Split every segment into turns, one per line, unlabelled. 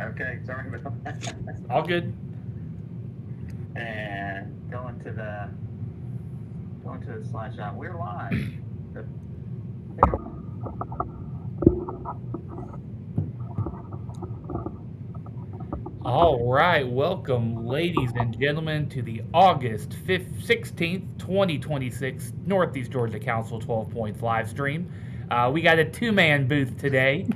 Okay, sorry about that.
All good.
And going to the slideshow. We're live. The,
All right. Welcome, ladies and gentlemen, to the August 16th, 2026 Northeast Georgia Council 12 Points live stream. We got a two-man booth today.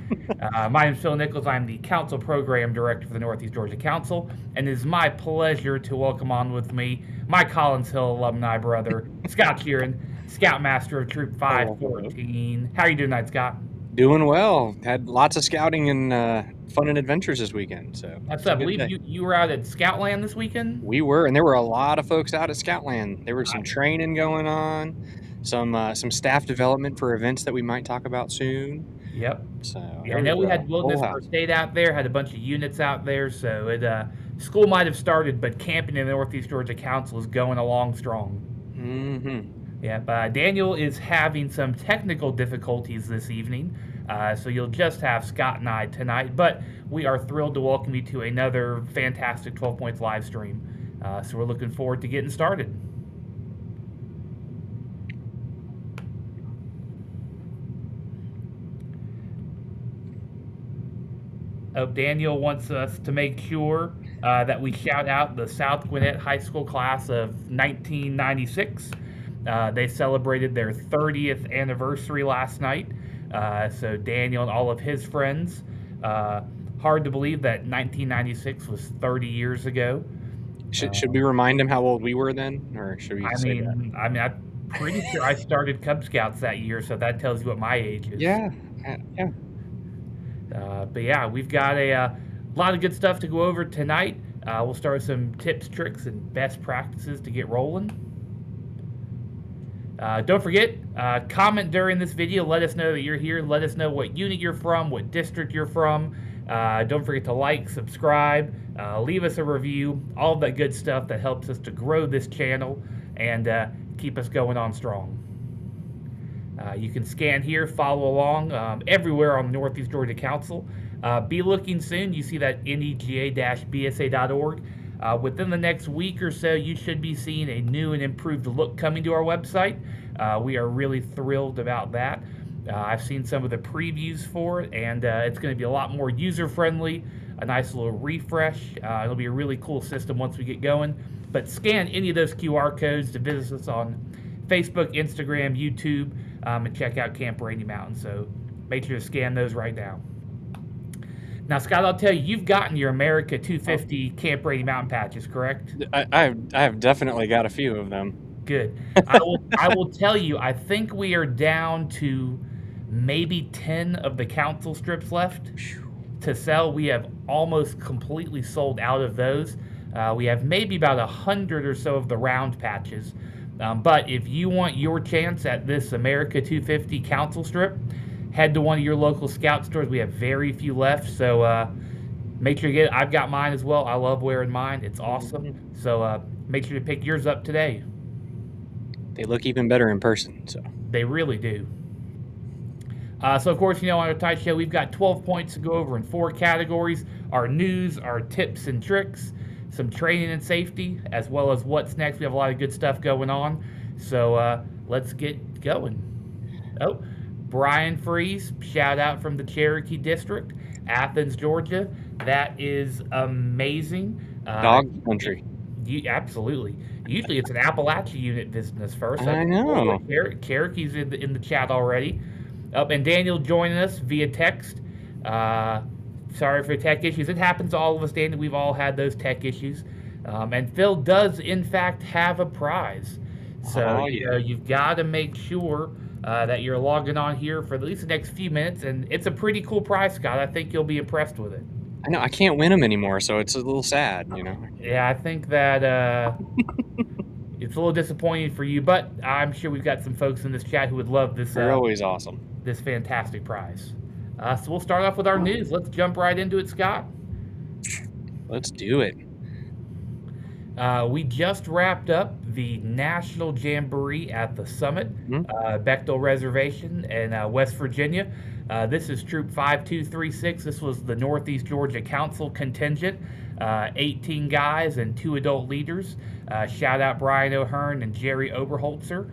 My name is Phil Nichols. I'm the Council Program Director for the Northeast Georgia Council, and it is my pleasure to welcome on with me my Collins Hill alumni brother, Scott Sheeran, Scoutmaster of Troop 514. How are you doing tonight, Scott?
Doing well. Had lots of scouting and fun and adventures this weekend. So
That's I believe you were out at Scoutland this weekend.
We were, and there were a lot of folks out at Scoutland. There was some training going on, some staff development for events that we might talk about soon.
Yep.
So
yeah, I know we had Wilderness First Aid out there, had a bunch of units out there. So school might have started, but camping in the Northeast Georgia Council is going along strong.
Mm-hmm.
Yeah, but Daniel is having some technical difficulties this evening, so you'll just have Scott and I tonight. But we are thrilled to welcome you to another fantastic 12 Points live stream. So we're looking forward to getting started. Daniel wants us to make sure that we shout out the South Gwinnett High School class of 1996. They celebrated their 30th anniversary last night. So Daniel and all of his friends, hard to believe that 1996 was 30 years ago.
Should we remind him how old we were then, or should we say that?
I'm pretty sure I started Cub Scouts that year, so that tells you what my age is.
Yeah.
But yeah, we've got a lot of good stuff to go over tonight. We'll start with some tips, tricks, and best practices to get rolling. Don't forget, comment during this video. Let us know that you're here. Let us know what unit you're from, what district you're from. Don't forget to like, subscribe, leave us a review, all of that good stuff that helps us to grow this channel and keep us going on strong. You can scan here, follow along everywhere on the Northeast Georgia Council. Be looking soon. You see that nega-bsa.org. Within the next week or so, you should be seeing a new and improved look coming to our website. We are really thrilled about that. I've seen some of the previews for it, and it's going to be a lot more user-friendly, a nice little refresh. It'll be a really cool system once we get going. But scan any of those QR codes to visit us on Facebook, Instagram, YouTube, and check out Camp Rainey Mountain. So make sure to scan those right now. Now, Scott, I'll tell you, you've gotten your America 250 Camp Rainey Mountain patches, correct?
I have definitely got a few of them.
Good. I will tell you, I think we are down to maybe 10 of the council strips left to sell. We have almost completely sold out of those. We have maybe about 100 or so of the round patches. But if you want your chance at this America 250 council strip, head to one of your local Scout stores. We have very few left, so make sure you get it. I've got mine as well. I love wearing mine. It's awesome. So make sure to pick yours up today.
They look even better in person. So
they really do. So, of course, on our tight show, we've got 12 points to go over in 4 categories. Our news, our tips and tricks, some training and safety, as well as what's next. We have a lot of good stuff going on. So let's get going. Oh, Brian Freeze, shout out from the Cherokee District, Athens, Georgia. That is amazing.
Dog country.
Absolutely. Usually it's an Appalachia unit visiting us first.
I know.
Cherokee's in the chat already. And Daniel joining us via text. Sorry for tech issues. It happens to all of us, Daniel. We've all had those tech issues. And Phil does, in fact, have a prize. So you've got to make sure that you're logging on here for at least the next few minutes. And it's a pretty cool prize, Scott. I think you'll be impressed with it.
I know. I can't win them anymore, so it's a little sad,
Yeah, I think that it's a little disappointing for you, but I'm sure we've got some folks in this chat who would love this.
They're always awesome.
This fantastic prize. So we'll start off with our news. Let's jump right into it, Scott.
Let's do it.
We just wrapped up the National Jamboree at the Summit, Bechtel Reservation in West Virginia. This is Troop 5236. This was the Northeast Georgia Council contingent, 18 guys and 2 adult leaders. Shout out Brian O'Hearn and Jerry Oberholzer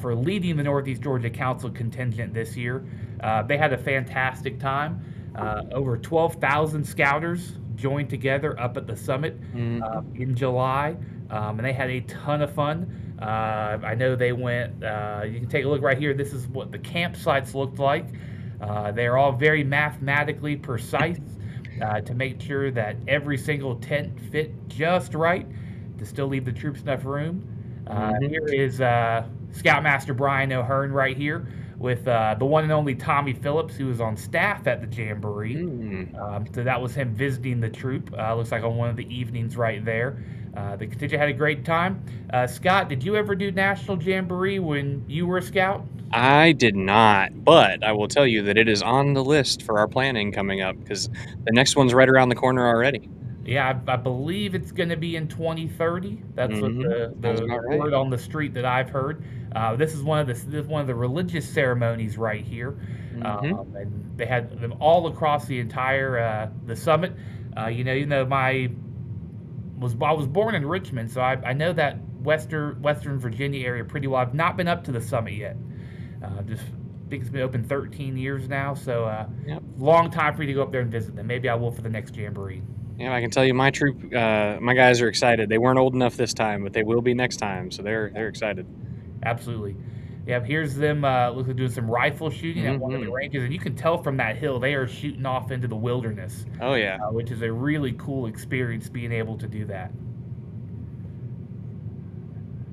for leading the Northeast Georgia Council contingent this year. They had a fantastic time. Over 12,000 scouters joined together up at the summit in July, and they had a ton of fun. I know they went, you can take a look right here. This is what the campsites looked like. They're all very mathematically precise to make sure that every single tent fit just right to still leave the troops enough room. Here is Scoutmaster Brian O'Hearn right here with the one and only Tommy Phillips, who was on staff at the Jamboree. So that was him visiting the troop. Looks like on one of the evenings right there. The contingent had a great time. Scott, did you ever do National Jamboree when you were a scout?
I did not, but I will tell you that it is on the list for our planning coming up because the next one's right around the corner already.
Yeah, I believe it's going to be in 2030. That's what the word on the street that I've heard. This is one of the religious ceremonies right here, and they had them all across the entire the summit. You know, I was born in Richmond, so I know that Western Virginia area pretty well. I've not been up to the summit yet. Just think it's been open 13 years now, so long time for me to go up there and visit them. Maybe I will for the next Jamboree.
Yeah, I can tell you my troop, my guys are excited. They weren't old enough this time, but they will be next time, so they're excited.
Absolutely. Yeah, here's them looks like doing some rifle shooting at one of the ranges, and you can tell from that hill they are shooting off into the wilderness. Oh yeah, which is a really cool experience being able to do that.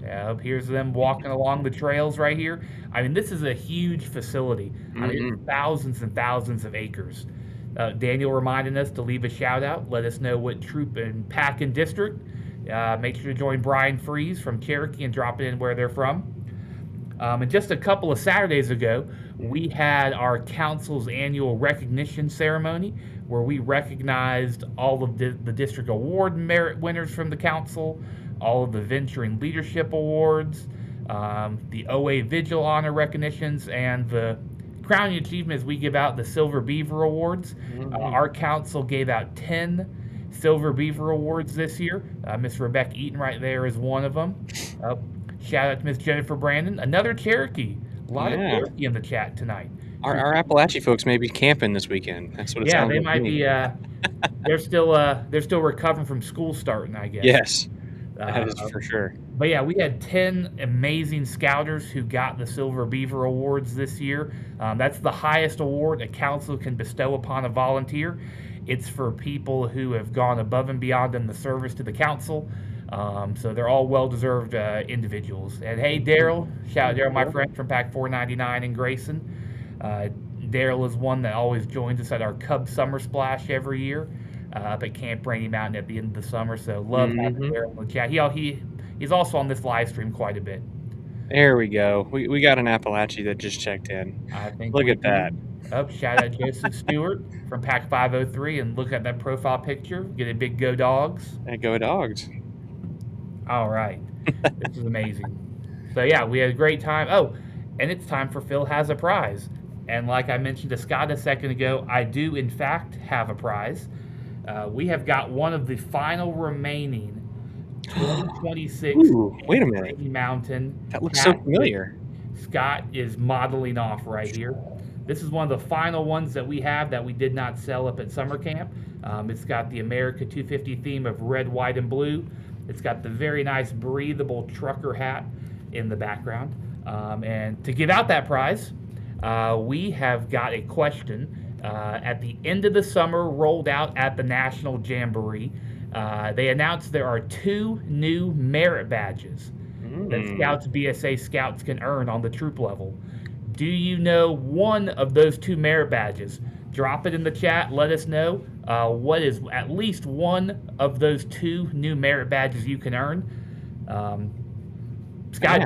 Yeah, here's them walking along the trails right here. I mean, this is a huge facility. I mean, it's thousands and thousands of acres. Daniel reminded us to leave a shout out. Let us know what troop and pack and district. Make sure to join Brian Freeze from Cherokee and drop it in where they're from. And just a couple of Saturdays ago, we had our council's annual recognition ceremony where we recognized all of the district award merit winners from the council, all of the Venture and Leadership Awards, the OA Vigil Honor recognitions, and the crowning achievement is we give out the Silver Beaver Awards. Our council gave out 10 Silver Beaver Awards this year. Miss Rebecca Eaton right there is one of them. Shout out to Miss Jennifer Brandon, another Cherokee. A lot of Cherokee in the chat tonight.
Our Appalachia folks may be camping this weekend. That's what it sounds like.
Yeah, they might be. They're still recovering from school starting, I guess.
Yes, that is for sure.
But yeah, we had 10 amazing scouters who got the Silver Beaver Awards this year. That's the highest award a council can bestow upon a volunteer. It's for people who have gone above and beyond in the service to the council. So they're all well-deserved individuals. And hey, Daryl, shout out Daryl, my friend from Pack 499 in Grayson. Daryl is one that always joins us at our Cub Summer Splash every year up at Camp Rainey Mountain at the end of the summer. So love having Daryl in the chat. He's also on this live stream quite a bit.
There we go. We got an Appalachie that just checked in.
I think
look at that.
Shout out Joseph Stewart from Pack 503, and look at that profile picture. Get a big Go Dogs.
And Go Dogs.
All right. This is amazing. So yeah, we had a great time. Oh, and it's time for Phil Has a Prize. And like I mentioned to Scott a second ago, I do in fact have a prize. We have got one of the final remaining 2026
wait a minute.
Rainey Mountain.
That looks so familiar.
Scott is modeling off right here. This is one of the final ones that we have that we did not sell up at summer camp. It's got the America 250 theme of red, white, and blue. It's got the very nice breathable trucker hat in the background. And to give out that prize, we have got a question at the end of the summer rolled out at the National Jamboree. They announced there are 2 new merit badges that Scouts BSA Scouts can earn on the troop level. Do you know one of those 2 merit badges? Drop it in the chat. Let us know what is at least one of those 2 new merit badges you can earn. Scott,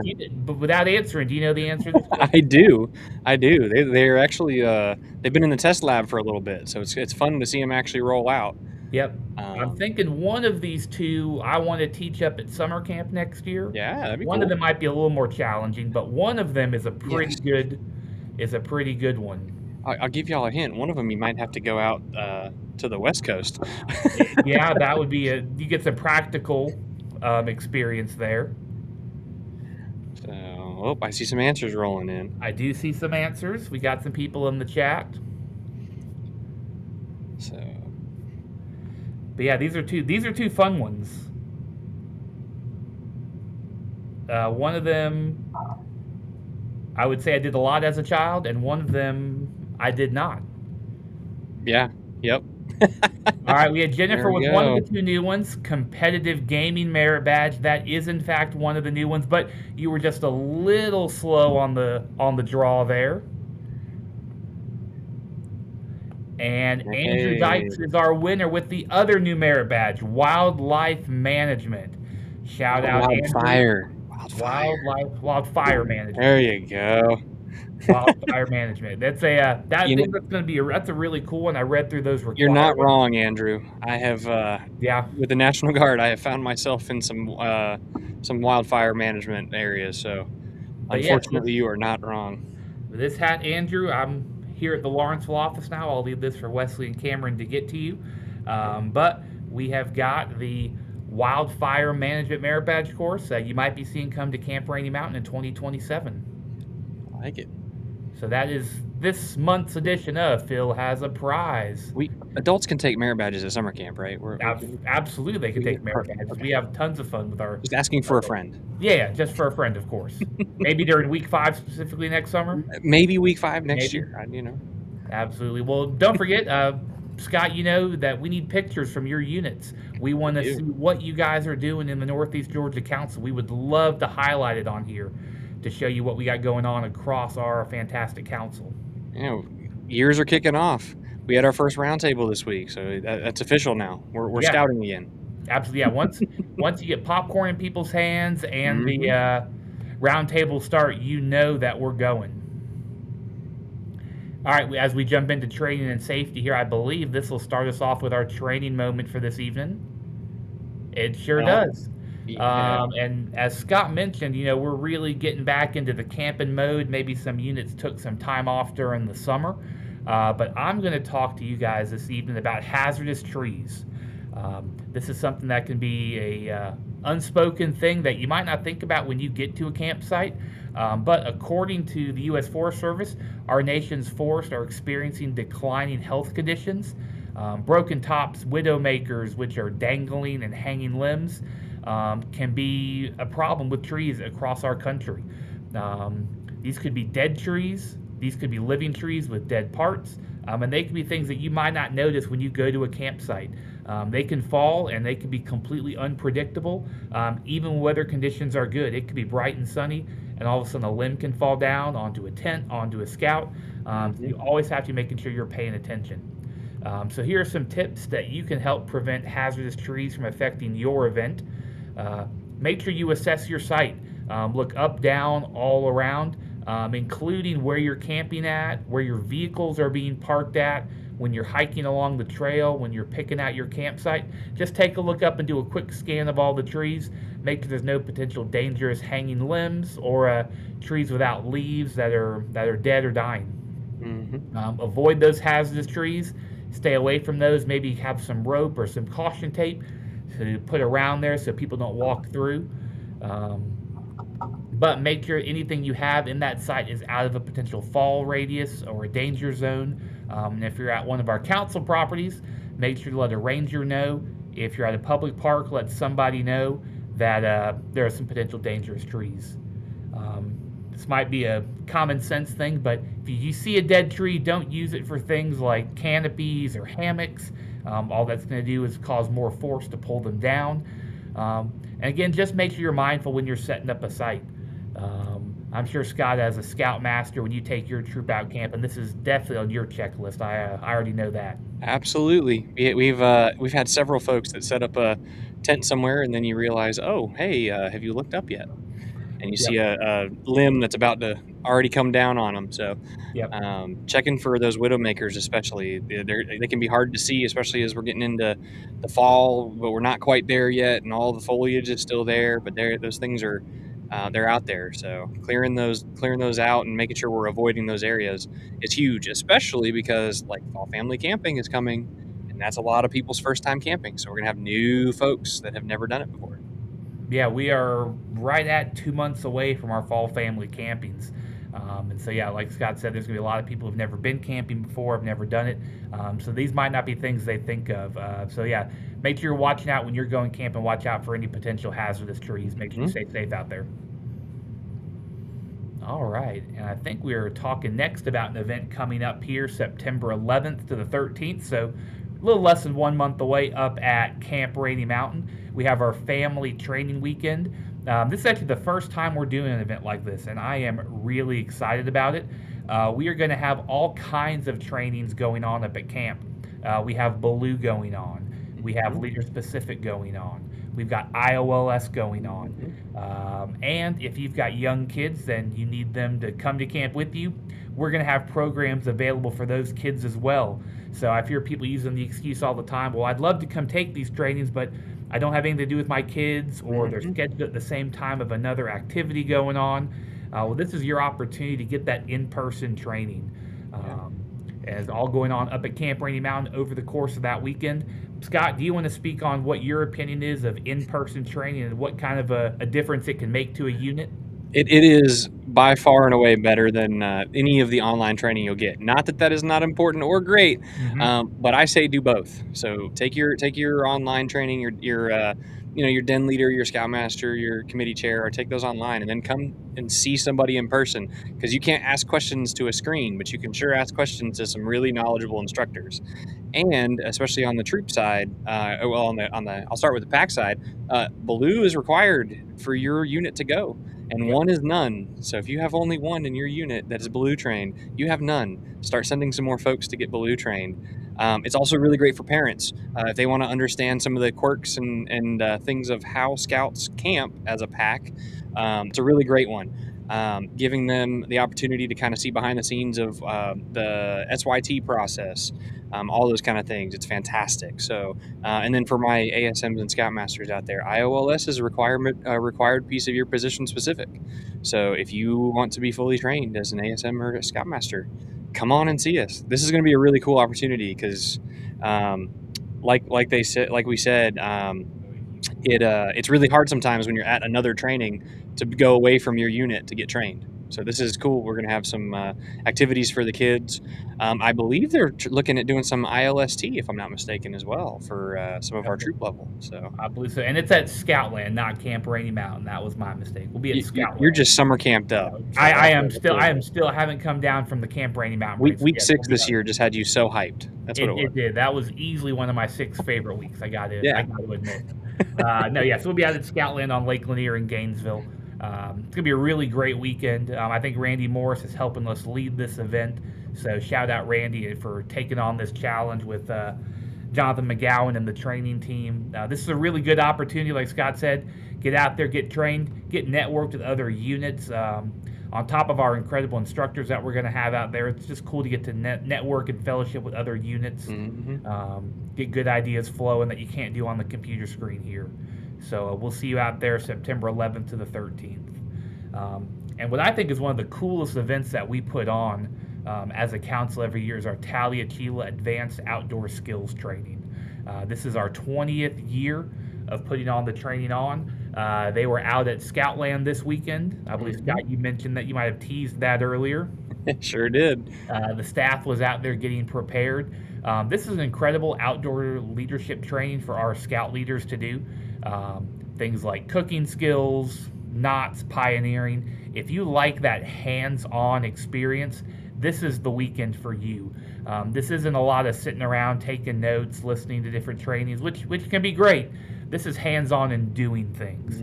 but without answering, do you know the answer?
I do. They're actually they've been in the test lab for a little bit, so it's fun to see them actually roll out.
Yep. I'm thinking one of these 2 I want to teach up at summer camp next year.
Yeah, that'd be
one
cool.
of them might be a little more challenging, but one of them is a pretty good one.
I'll give y'all a hint. One of them you might have to go out to the West Coast.
Yeah, that would be you get some practical experience there.
So, oh, I see some answers rolling in.
I do see some answers. We got some people in the chat.
So,
but yeah, these are two fun ones. One of them, I would say I did a lot as a child, and one of them I did not.
yeah, yep.
All right, we had Jennifer
There we
with one of
go.
the two new ones, competitive gaming merit badge. That is in fact one of the new ones, but you were just a little slow on the draw there. And Andrew
Hey.
Dykes is our winner with the other new merit badge, wildlife management. Shout out
Wildfire.
Andrew. Wildfire management.
There you go.
Wildfire management. That's a
You know-
that's going to be that's a really cool one. I read through those requirements.
You're not wrong, Andrew. I have
Yeah.
with the National Guard, I have found myself in some wildfire management areas. So,
But yes,
unfortunately, you are not wrong.
With this hat, Andrew, I'm here at the Lawrenceville office now. I'll leave this for Wesley and Cameron to get to you. But we have got the Wildfire Management Merit Badge course you might be seeing come to Camp Rainey Mountain in 2027.
I like it.
So that is this month's edition of Phil Has a Prize.
Adults can take merit badges at summer camp, right?
Absolutely, they can take merit badges. We have tons of fun with our...
Just asking for a friend.
Yeah, just for a friend, of course. Maybe during week 5 specifically next summer.
Maybe week 5 next
Maybe.
year. You know.
Absolutely. Well, don't forget, Scott, you know that we need pictures from your units. We want to see what you guys are doing in the Northeast Georgia Council. We would love to highlight it on here to show you what we got going on across our fantastic council.
You know, years are kicking off. We had our first roundtable this week, so that's official now. We're scouting again.
Absolutely, yeah. Once you get popcorn in people's hands and the roundtable start, you know that we're going. All right, as we jump into training and safety here, I believe this will start us off with our training moment for this evening. It sure does.
Yeah.
And as Scott mentioned, you know, we're really getting back into the camping mode. Maybe some units took some time off during the summer. But I'm going to talk to you guys this evening about hazardous trees. This is something that can be a unspoken thing that you might not think about when you get to a campsite. But according to the U.S. Forest Service, our nation's forests are experiencing declining health conditions. Broken tops, widowmakers, which are dangling and hanging limbs, can be a problem with trees across our country. These could be dead trees. These could be living trees with dead parts. And they can be things that you might not notice when you go to a campsite. They can fall and they can be completely unpredictable, even when weather conditions are good. It could be bright and sunny, and all of a sudden a limb can fall down onto a tent, onto a scout. So you always have to be making sure you're paying attention. So here are some tips that you can help prevent hazardous trees from affecting your event. Make sure you assess your site. Look up, down, all around, including where you're camping at, where your vehicles are being parked at, when you're hiking along the trail, when you're picking out your campsite. Just take a look up and do a quick scan of all the trees. Make sure there's no potential dangerous hanging limbs or trees without leaves that are dead or dying. Avoid those hazardous trees. Stay away from those. Maybe have some rope or some caution tape to put around there so people don't walk through. But make sure anything you have in that site is out of a potential fall radius or a danger zone. And if you're at one of our council properties, make sure to let a ranger know. If you're at a public park, let somebody know that there are some potential dangerous trees. This might be a common sense thing, but if you see a dead tree, don't use it for things like canopies or hammocks. All that's going to do is cause more force to pull them down. And again, just make sure you're mindful when you're setting up a site. I'm sure Scott, as a scoutmaster, when you take your troop out camping, this is definitely on your checklist. I already know that.
Absolutely. We've had several folks that set up a tent somewhere, and then you realize, oh, hey, have you looked up yet? And you see a limb that's about to already come down on them. So checking for those widowmakers, especially. They can be hard to see, especially as we're getting into the fall, but we're not quite there yet, and all the foliage is still there. But those things are they're out there. So clearing those out and making sure we're avoiding those areas is huge, especially because like fall family camping is coming, and that's a lot of people's first time camping. So we're gonna have new folks that have never done it before.
Yeah, we are right at 2 months away from our fall family campings. And so, yeah, like Scott said, there's going to be a lot of people who've never been camping before, have never done it. So these might not be things they think of. So, yeah, make sure you're watching out when you're going camping. Watch out for any potential hazardous trees. Make sure you stay safe out there. All right, and I think we're talking next about an event coming up here September 11th to the 13th, so a little less than 1 month away up at Camp Rainey Mountain. We have our family training weekend. This is actually the first time we're doing an event like this, and I am really excited about it. We are going to have all kinds of trainings going on up at camp. We have Baloo going on. We have Leader Specific going on. We've got IOLS going on. And if you've got young kids, then you need them to come to camp with you. We're going to have programs available for those kids as well. So I hear people using the excuse all the time, well, I'd love to come take these trainings, but I don't have anything to do with my kids, or they're scheduled at the same time of another activity going on. Well, this is your opportunity to get that in-person training. And it's all going on up at Camp Rainey Mountain over the course of that weekend. Scott, do you want to speak on what your opinion is of in-person training and what kind of a difference it can make to a unit?
It is by far and away better than any of the online training you'll get. Not that that is not important or great, but I say do both. So take your online training, your den leader, your scoutmaster, your committee chair, or take those online, and then come and see somebody in person, because you can't ask questions to a screen, but you can sure ask questions to some really knowledgeable instructors. And especially on the troop side, I'll start with the pack side. Baloo is required for your unit to go. And one is none. So if you have only one in your unit that is Baloo trained, you have none. Start sending some more folks to get Baloo trained. It's also really great for parents if they want to understand some of the quirks and things of how scouts camp as a pack. It's a really great one. Giving them the opportunity to kind of see behind the scenes of the SYT process, all those kind of things. It's fantastic. So, and then for my ASMs and Scoutmasters out there, IOLS is a required piece of your position specific. So if you want to be fully trained as an ASM or a Scoutmaster, come on and see us. This is going to be a really cool opportunity because, like we said, it's really hard sometimes when you're at another training to go away from your unit to get trained. So this is cool. We're going to have some activities for the kids. I believe they're looking at doing some ILST, if I'm not mistaken, as well for some of our troop level. So
I believe so, and it's at Scoutland, not Camp Rainey Mountain. That was my mistake. We'll be at Scoutland.
You're just summer camped up.
I am still. I haven't come down from the Camp Rainey Mountain.
Week 6 this year just had you so hyped. That's what it was.
It did. That was easily one of my 6 favorite weeks. I got to admit. So we'll be out at Scoutland on Lake Lanier in Gainesville. It's going to be a really great weekend. I think Randy Morris is helping us lead this event. So shout out Randy for taking on this challenge with Jonathan McGowan and the training team. This is a really good opportunity, like Scott said. Get out there, get trained, get networked with other units. On top of our incredible instructors that we're going to have out there, it's just cool to get to network and fellowship with other units. Get good ideas flowing that you can't do on the computer screen here. So we'll see you out there September 11th to the 13th. And what I think is one of the coolest events that we put on as a council every year is our Taliachila Advanced Outdoor Skills Training. This is our 20th year of putting on the training on. They were out at Scoutland this weekend. I believe, Scott, you mentioned that you might have teased that earlier.
Sure did.
The staff was out there getting prepared. This is an incredible outdoor leadership training for our scout leaders to do. Things like cooking skills, knots, pioneering. If you like that hands-on experience, this is the weekend for you. This isn't a lot of sitting around taking notes, listening to different trainings, which can be great. This is hands-on and doing things.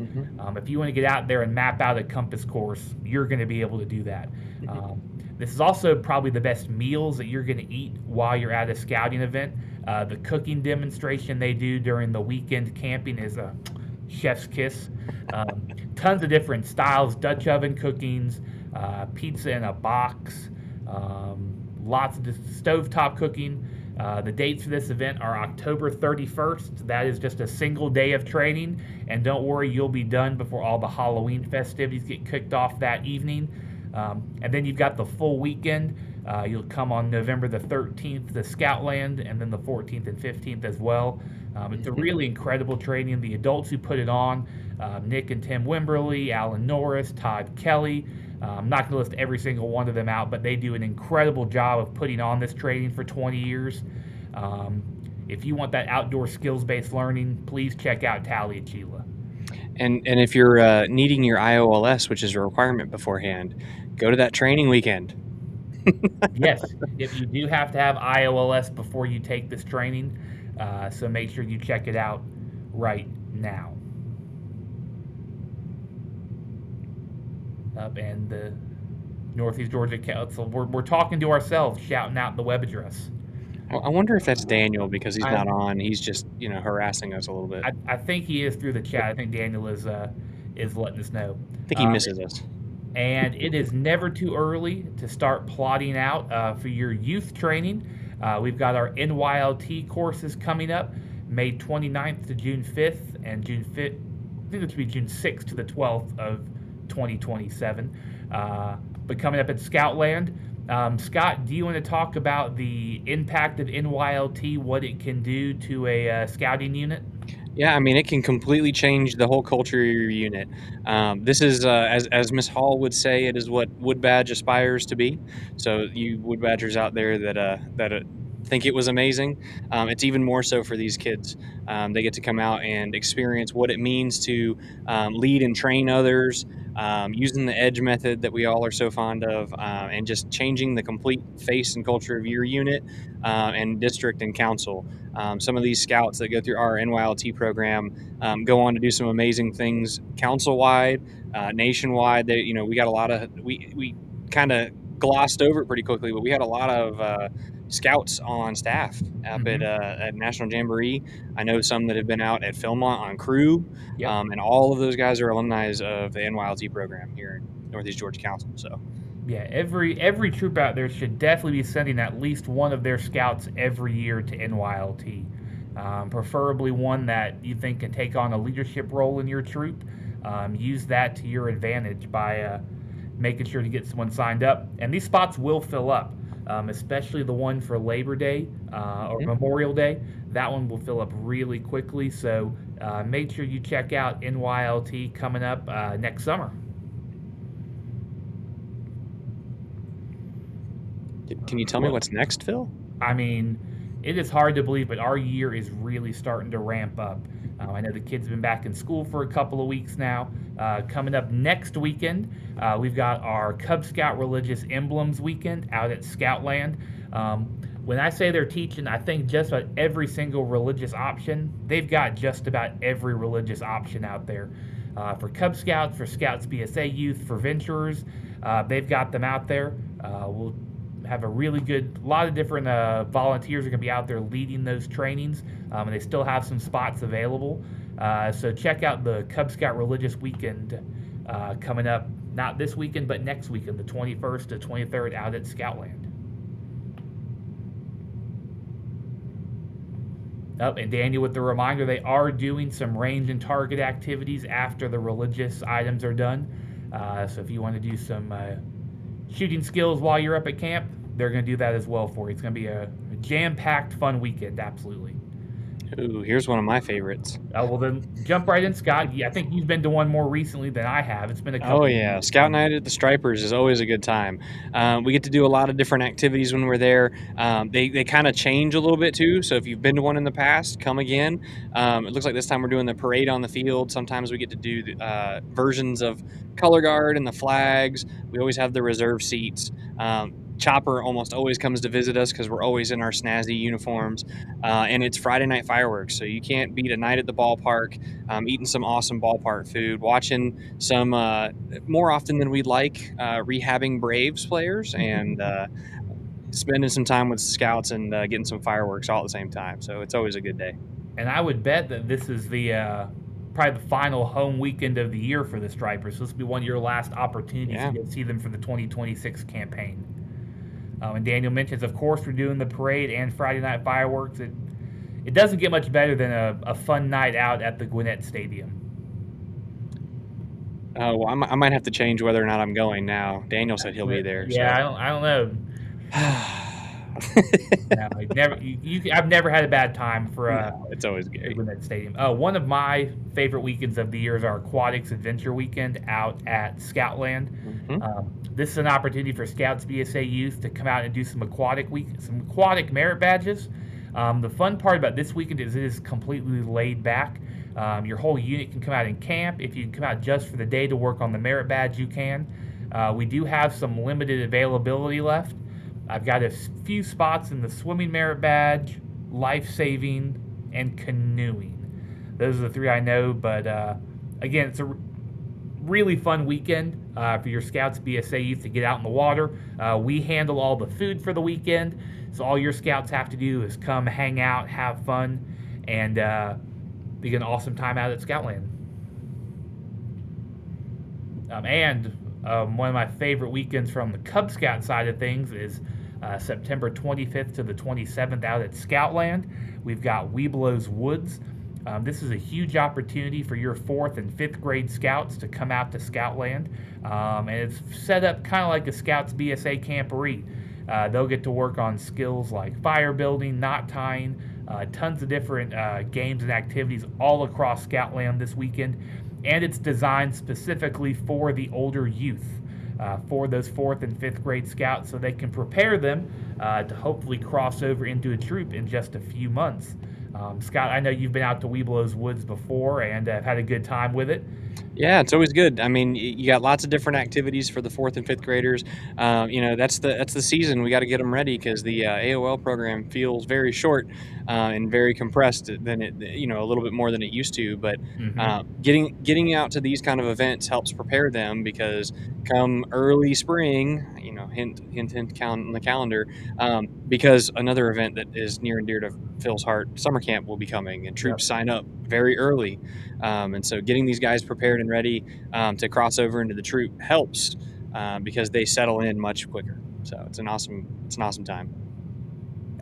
If you want to get out there and map out a compass course, you're going to be able to do that. This is also probably the best meals that you're going to eat while you're at a scouting event. The cooking demonstration they do during the weekend camping is a chef's kiss. Tons of different styles, Dutch oven cookings, pizza in a box, lots of stovetop cooking. The dates for this event are October 31st. That is just a single day of training, and don't worry, you'll be done before all the Halloween festivities get kicked off that evening. And then you've got the full weekend. You'll come on November the 13th to Scoutland, and then the 14th and 15th as well. It's a really incredible training. The adults who put it on, Nick and Tim Wimberly, Alan Norris, Todd Kelly. I'm not going to list every single one of them out, but they do an incredible job of putting on this training for 20 years. If you want that outdoor skills-based learning, please check out Taliachila.
And if you're needing your IOLS, which is a requirement beforehand, go to that training weekend.
Yes, if you do have to have IOLS before you take this training, so make sure you check it out right now. Up and the Northeast Georgia Council, we're talking to ourselves, shouting out the web address.
I wonder if that's Daniel, because he's not on. He's just, harassing us a little bit.
I think he is through the chat. I think Daniel is letting us know.
I think he misses us.
And it is never too early to start plotting out for your youth training. We've got our NYLT courses coming up, May 29th to June 5th, and June 5th, I think it's be June 6th to the 12th of 2027. But coming up at Scoutland. Scott, do you want to talk about the impact of NYLT, what it can do to a scouting unit?
Yeah, I mean, it can completely change the whole culture of your unit. This is, as Miss Hall would say, it is what Wood Badge aspires to be. So you Wood Badgers out there that think it was amazing, it's even more so for these kids. They get to come out and experience what it means to lead and train others, using the EDGE method that we all are so fond of, and just changing the complete face and culture of your unit and district and council. Some of these scouts that go through our NYLT program go on to do some amazing things council-wide, nationwide. We got a lot of, we kind of glossed over it pretty quickly, but we had a lot of scouts on staff up at National Jamboree. I know some that have been out at Philmont on crew, and all of those guys are alumni of the NYLT program here in Northeast Georgia Council. So,
yeah, every troop out there should definitely be sending at least one of their scouts every year to NYLT, preferably one that you think can take on a leadership role in your troop. Use that to your advantage by making sure to get someone signed up, and these spots will fill up. Especially the one for Labor Day or Memorial Day. That one will fill up really quickly, so make sure you check out NYLT coming up next summer.
Can you tell me what's next, Phil?
I mean, it is hard to believe, but our year is really starting to ramp up. I know the kids have been back in school for a couple of weeks now. Coming up next weekend, we've got our Cub Scout Religious Emblems Weekend out at Scoutland. When I say they're teaching, I think just about every single religious option. They've got just about every religious option out there. For Cub Scouts, for Scouts BSA Youth, for Venturers, they've got them out there. We'll have a really good, lot of different volunteers are going to be out there leading those trainings, and they still have some spots available. So check out the Cub Scout Religious Weekend coming up, not this weekend, but next weekend, the 21st to 23rd out at Scoutland. And Daniel, with the reminder, they are doing some range and target activities after the religious items are done. So if you want to do some shooting skills while you're up at camp, they're going to do that as well for you. It's going to be a jam-packed, fun weekend, absolutely.
Ooh, here's one of my favorites.
Oh, well, then jump right in, Scott. Yeah, I think you've been to one more recently than I have. It's been a couple.
Oh, yeah. Scout Night at the Stripers is always a good time. We get to do a lot of different activities when we're there. They kind of change a little bit, too. So if you've been to one in the past, come again. It looks like this time we're doing the parade on the field. Sometimes we get to do versions of color guard and the flags. We always have the reserve seats. Chopper almost always comes to visit us because we're always in our snazzy uniforms, and it's Friday night fireworks, so you can't beat a night at the ballpark, eating some awesome ballpark food, watching some, more often than we'd like, rehabbing Braves players, and spending some time with scouts and getting some fireworks all at the same time. So it's always a good day.
And I would bet that this is the probably the final home weekend of the year for the Stripers. So this will be one of your last opportunities to see them for the 2026 campaign. And Daniel mentions, of course, we're doing the parade and Friday night fireworks. It doesn't get much better than a fun night out at the Gwinnett Stadium.
Oh, well, I might have to change whether or not I'm going now. Daniel said he'll be there.
Yeah,
So.
I don't know. No, I've never had a bad time for
No, it's always great.
Gwinnett Stadium. One of my favorite weekends of the year is our Aquatics Adventure Weekend out at Scoutland. This is an opportunity for Scouts BSA youth to come out and do some aquatic merit badges. The fun part about this weekend is it is completely laid back. Your whole unit can come out and camp. If you can come out just for the day to work on the merit badge, you can. We do have some limited availability left. I've got a few spots in the swimming merit badge, life-saving, and canoeing. Those are the 3 I know, but again, it's a really fun weekend for your Scouts BSA youth to get out in the water. We handle all the food for the weekend, so all your Scouts have to do is come hang out, have fun, and get an awesome time out at Scoutland. One of my favorite weekends from the Cub Scout side of things is September 25th to the 27th out at Scoutland. We've got Weeblo's Woods. This is a huge opportunity for your 4th and 5th grade Scouts to come out to Scoutland. And it's set up kind of like a Scouts BSA camporee. They'll get to work on skills like fire building, knot tying, tons of different games and activities all across Scoutland this weekend. And it's designed specifically for the older youth, for those 4th and 5th grade Scouts, so they can prepare them to hopefully cross over into a troop in just a few months. Scott, I know you've been out to Weeblo's Woods before and have had a good time with it.
Yeah, it's always good. I mean, you got lots of different activities for the 4th and 5th graders. That's the season. We got to get them ready because the AOL program feels very short and very compressed than it, a little bit more than it used to. But getting out to these kind of events helps prepare them because come early spring, hint count on the calendar, because another event that is near and dear to Phil's heart, summer camp, will be coming, and troops sign up very early. And so getting these guys prepared and ready to cross over into the troop helps because they settle in much quicker. So it's an awesome time.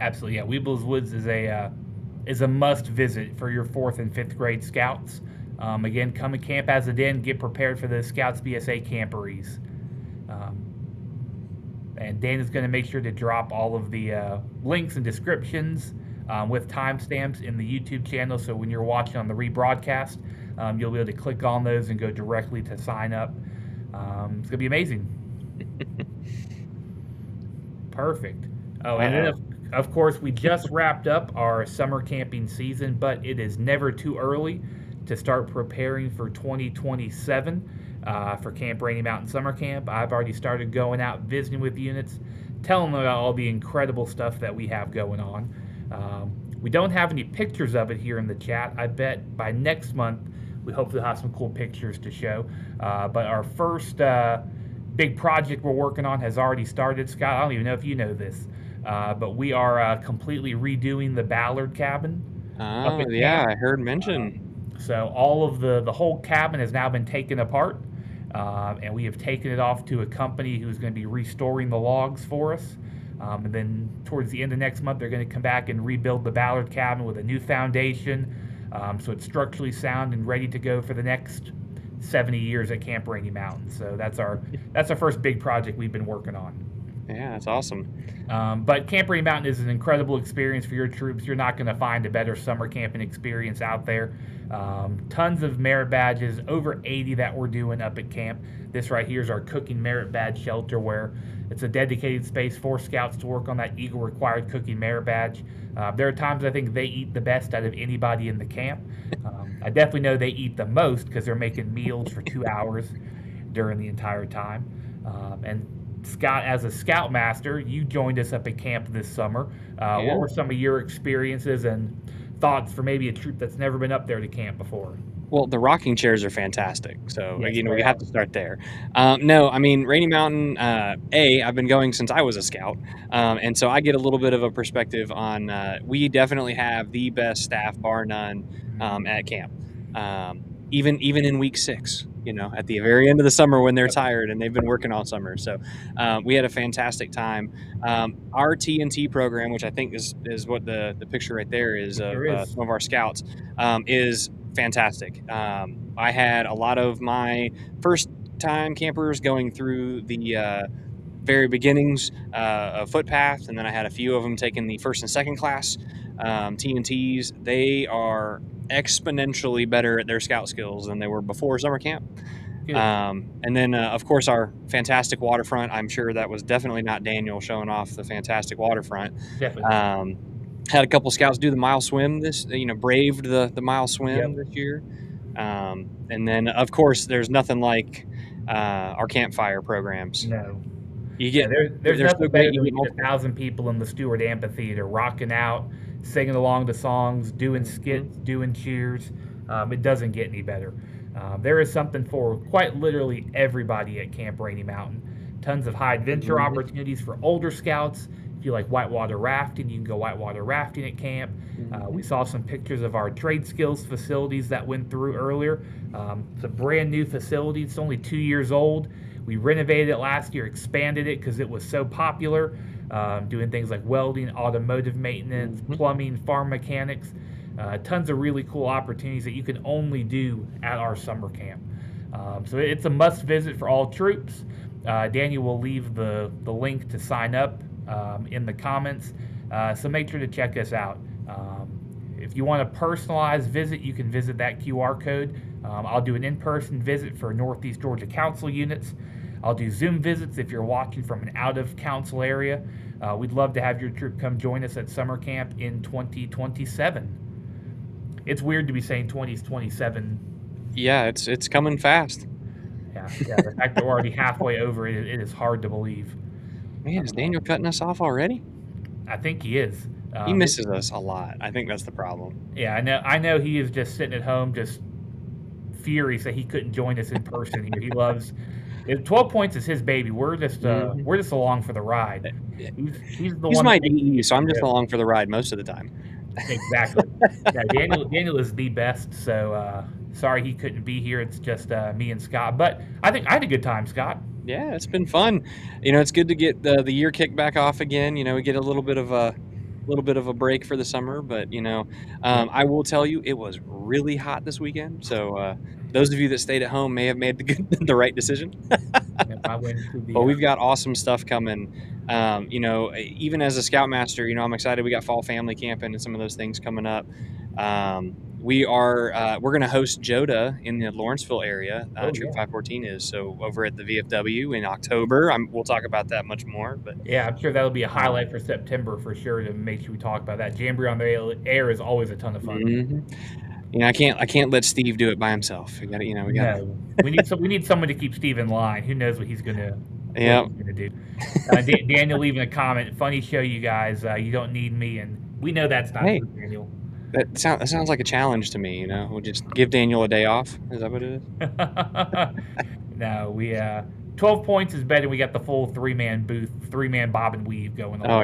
Absolutely, yeah. Weeblo's Woods is a must visit for your 4th and 5th grade Scouts. Again, come and camp as a den, get prepared for the Scouts BSA camporees. And Dan is going to make sure to drop all of the links and descriptions with timestamps in the YouTube channel, so when you're watching on the rebroadcast, you'll be able to click on those and go directly to sign up. It's going to be amazing. Perfect. And then, of course, we just wrapped up our summer camping season, but it is never too early to start preparing for 2027 for Camp Rainey Mountain Summer Camp. I've already started going out, visiting with units, telling them about all the incredible stuff that we have going on. We don't have any pictures of it here in the chat. I bet by next month we hopefully have some cool pictures to show. But our first big project we're working on has already started. Scott, I don't even know if you know this, but we are completely redoing the Ballard cabin.
Oh, yeah, I heard mention.
So all of the whole cabin has now been taken apart, and we have taken it off to a company who's going to be restoring the logs for us. And then towards the end of next month, they're going to come back and rebuild the Ballard cabin with a new foundation, so it's structurally sound and ready to go for the next 70 years at Camp Rainey Mountain. So that's our first big project we've been working on.
Yeah, that's awesome.
But Camp Rainey Mountain is an incredible experience for your troops. You're not going to find a better summer camping experience out there. Tons of merit badges, over 80 that we're doing up at camp. This right here is our cooking merit badge shelter, where it's a dedicated space for Scouts to work on that Eagle required cooking merit badge. There are times I think they eat the best out of anybody in the camp. I definitely know they eat the most because they're making meals for 2 hours during the entire time. And Scott, as a Scoutmaster, you joined us up at camp this summer. What were some of your experiences and thoughts for maybe a troop that's never been up there to camp before?
Well, the rocking chairs are fantastic. So,
Yes,
we have to start there. No, I mean, Rainey Mountain, I've been going since I was a Scout. And so I get a little bit of a perspective on, we definitely have the best staff, bar none, at camp. Even in week 6. you know, at the very end of the summer when they're tired and they've been working all summer. So we had a fantastic time. Our T&T program, which I think is what the picture right there is of some of our scouts, is fantastic. I had a lot of my first time campers going through the very beginnings of footpath, and then I had a few of them taking the first and second class T&Ts. They are exponentially better at their scout skills than they were before summer camp. And then, of course, our fantastic waterfront. I'm sure that was definitely not Daniel showing off the fantastic waterfront.
Definitely.
Had a couple scouts do the mile swim braved the mile swim this year. And then, of course, there's nothing like our campfire programs.
No.
You get
there's nothing better than 1,000 people in the Stewart Amphitheater rocking out, singing along to songs, doing skits, doing cheers. It doesn't get any better. There is something for quite literally everybody at Camp Rainey Mountain. Tons of high adventure opportunities for older scouts. If you like whitewater rafting, you can go whitewater rafting at camp. We saw some pictures of our trade skills facilities that went through earlier. It's a brand new facility. It's only 2 years old. We renovated it last year, expanded it because it was so popular, doing things like welding, automotive maintenance, plumbing, farm mechanics. Tons of really cool opportunities that you can only do at our summer camp. So it's a must visit for all troops. Daniel will leave the link to sign up in the comments. So make sure to check us out. If you want a personalized visit, you can visit that QR code. I'll do an in-person visit for Northeast Georgia Council units. I'll do Zoom visits if you're watching from an out-of-council area. We'd love to have your troop come join us at summer camp in 2027. It's weird to be saying 2027.
Yeah, it's coming fast.
Yeah. The fact that we're already halfway over it is hard to believe.
Man, is Daniel cutting us off already?
I think he is.
He misses us a lot. I think that's the problem.
Yeah, I know he is just sitting at home, just furious that he couldn't join us in person here. He loves 12 points is his baby. We're just along for the ride. He's
my DE, so I'm just along for the ride most of the time.
Exactly. Yeah, Daniel is the best. So sorry he couldn't be here. It's just me and Scott. But I think I had a good time, Scott.
Yeah, it's been fun. You know, it's good to get the year kicked back off again. You know, we get a little bit of a break for the summer, but you know, I will tell you, it was really hot this weekend. So those of you that stayed at home may have made the right decision. But we've got awesome stuff coming. You know, even as a Scoutmaster, you know, I'm excited. We got fall family camping and some of those things coming up. We're going to host JOTA in the Lawrenceville area. Troop 514 is so over at the VFW in October. We'll talk about that much more. But
yeah, I'm sure that'll be a highlight for September for sure. To make sure we talk about that. Jamboree on the air is always a ton of fun.
You know, I can't let Steve do it by himself. We got
No, we need someone to keep Steve in line. Who knows what he's gonna do? Daniel leaving a comment. Funny show, you guys. You don't need me, and we know that's not true, Daniel.
That sounds like a challenge to me. You know, we'll just give Daniel a day off. Is that what it is?
No, we 12 points is better. We got the full 3-man booth, 3-man bob and weave going on.
Oh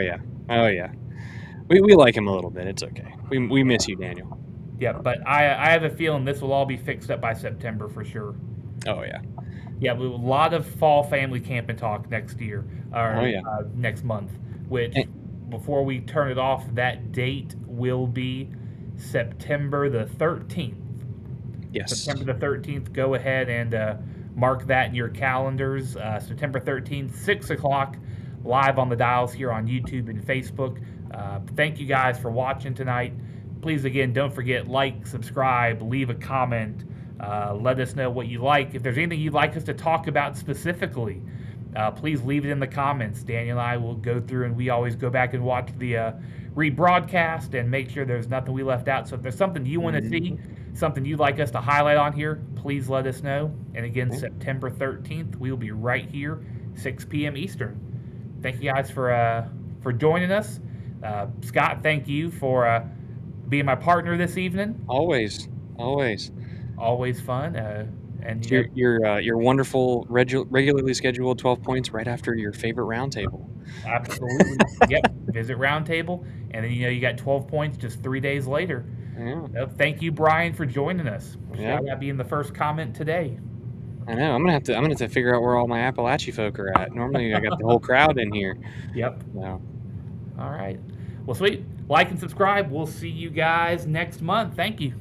yeah. We like him a little bit. It's okay. We miss you, Daniel.
Yeah, but I have a feeling this will all be fixed up by September for sure.
Oh yeah.
Yeah, a lot of fall family camping talk next year, or next month. Which, before we turn it off, that date will be September the 13th.
Yes.
September the 13th. Go ahead and mark that in your calendars. September 13th, 6 o'clock, live on the dials here on YouTube and Facebook. Thank you guys for watching tonight. Please, again, don't forget, like, subscribe, leave a comment. Let us know what you like. If there's anything you'd like us to talk about specifically, please leave it in the comments. Daniel and I will go through, and we always go back and watch the rebroadcast and make sure there's nothing we left out. So if there's something you want to see, something you'd like us to highlight on here, please let us know. And again, September 13th, we will be right here, 6 p.m. Eastern. Thank you guys for joining us. Scott, thank you for being my partner this evening.
Always
fun. And
your wonderful regularly scheduled 12 points right after your favorite Roundtable.
Absolutely. Yep. Visit Roundtable, and then you got 12 points just 3 days later.
Yeah.
Thank you, Brian, for joining us. Shout out being the first comment today.
I know. I'm gonna have to figure out where all my Appalachia folk are at. Normally, I got the whole crowd in here.
Yep.
No.
All right. Well, sweet. Like and subscribe. We'll see you guys next month. Thank you.